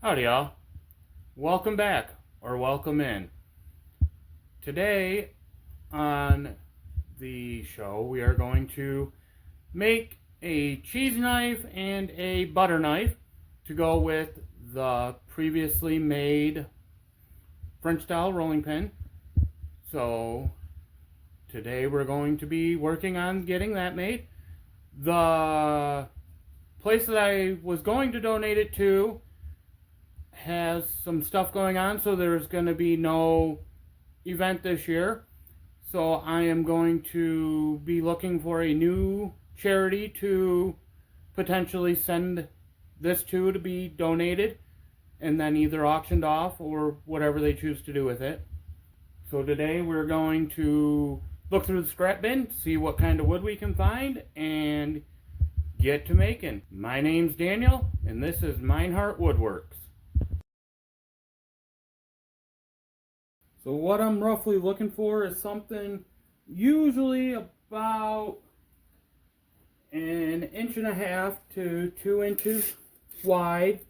Howdy, y'all. Welcome back, or welcome in. Today on the show, we are going to make a cheese knife and a butter knife to go with the previously made French style rolling pin. So today we're going to be working on getting that made. The place that I was going to donate it to has some stuff going on, so there's going to be no event this year. So I am going to be looking for a new charity to potentially send this to be donated and then either auctioned off or whatever they choose to do with it. So today we're going to look through the scrap bin, see what kind of wood we can find, and get to making. My name's Daniel, and this is Meinhardt Woodworks. So what I'm roughly looking for is something usually about 1.5 to 2 inches wide.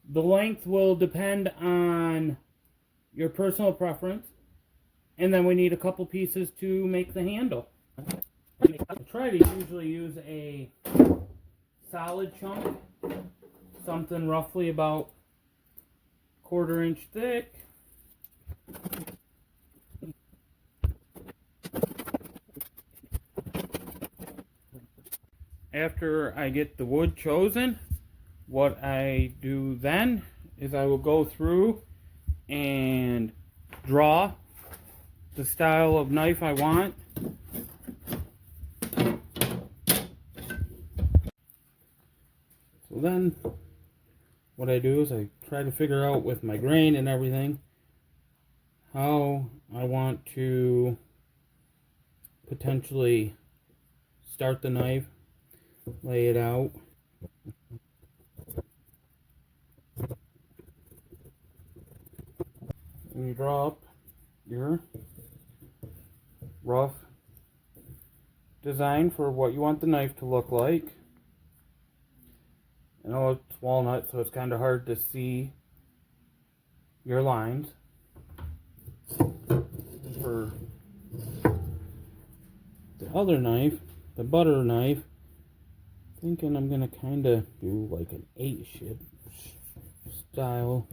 The length will depend on your personal preference. And then we need a couple pieces to make the handle. I try to usually use a solid chunk, something roughly about 1/4 inch thick. After I get the wood chosen, what I do then is I will go through and draw the style of knife I want. So then what I do is I try to figure out with my grain and everything how I want to potentially start the knife, lay it out. And you draw up your rough design for what you want the knife to look like. I know it's walnut, so it's kind of hard to see your lines. For the other knife, the butter knife, thinking I'm gonna kind of do like an 8 style.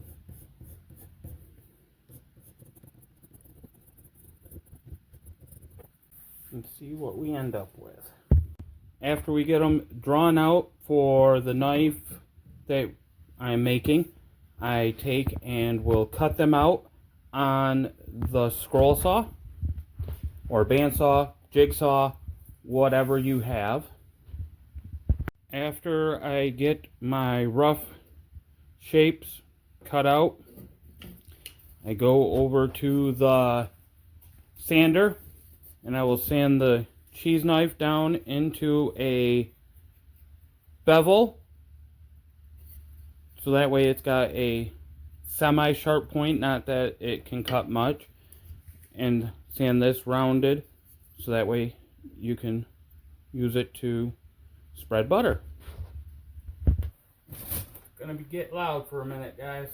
And see what we end up with. After we get them drawn out for the knife that I'm making, I take and will cut them out on the scroll saw or bandsaw, jigsaw, whatever you have. After I get my rough shapes cut out, I go over to the sander and I will sand the cheese knife down into a bevel, so that way it's got a semi-sharp point, not that it can cut much, and sand this rounded so that way you can use it to spread butter. It's gonna get loud for a minute, guys.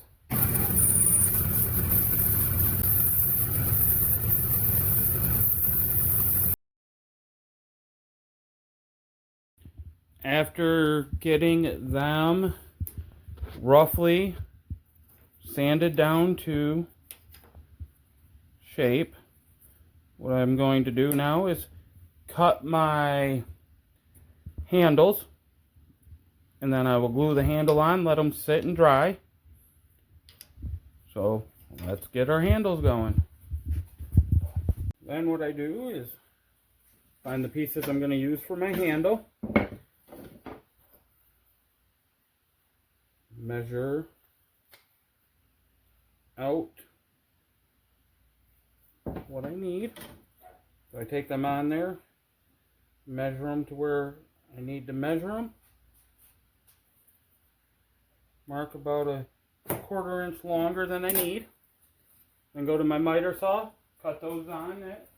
After getting them roughly sanded down to shape, what I'm going to do now is cut my handles, and then I will glue the handle on, let them sit and dry. So let's get our handles going. Then what I do is find the pieces I'm going to use for my handle, measure out what I need. So I take them on there, measure them to where I need to measure them, mark about a 1/4 inch longer than I need, then go to my miter saw, cut those on it.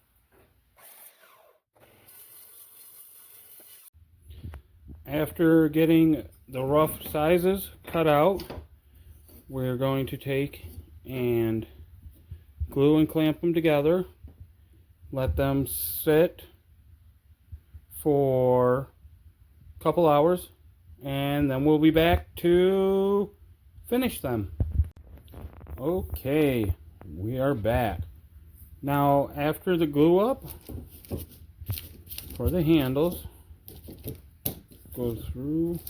After getting the rough sizes cut out, we're going to take and glue and clamp them together, let them sit for a couple hours, and then we'll be back to finish them. Okay, we are back. Now, after the glue up for the handles, go through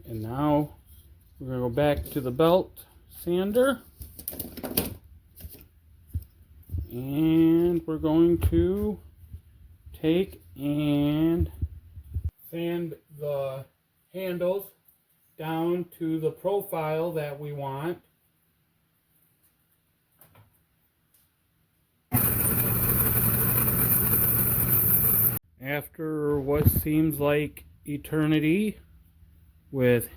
and now we're going to go back to the belt sander, and we're going to take and sand the handles down to the profile that we want. After what seems like eternity with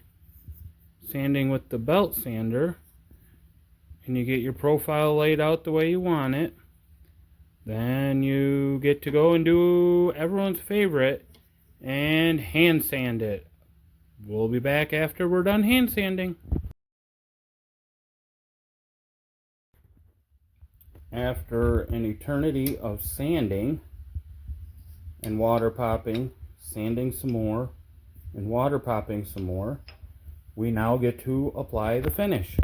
sanding with the belt sander, and you get your profile laid out the way you want it, then you get to go and do everyone's favorite and hand sand it. We'll be back after we're done hand sanding. After an eternity of sanding and water popping, sanding some more, and water popping some more, we now get to apply the finish.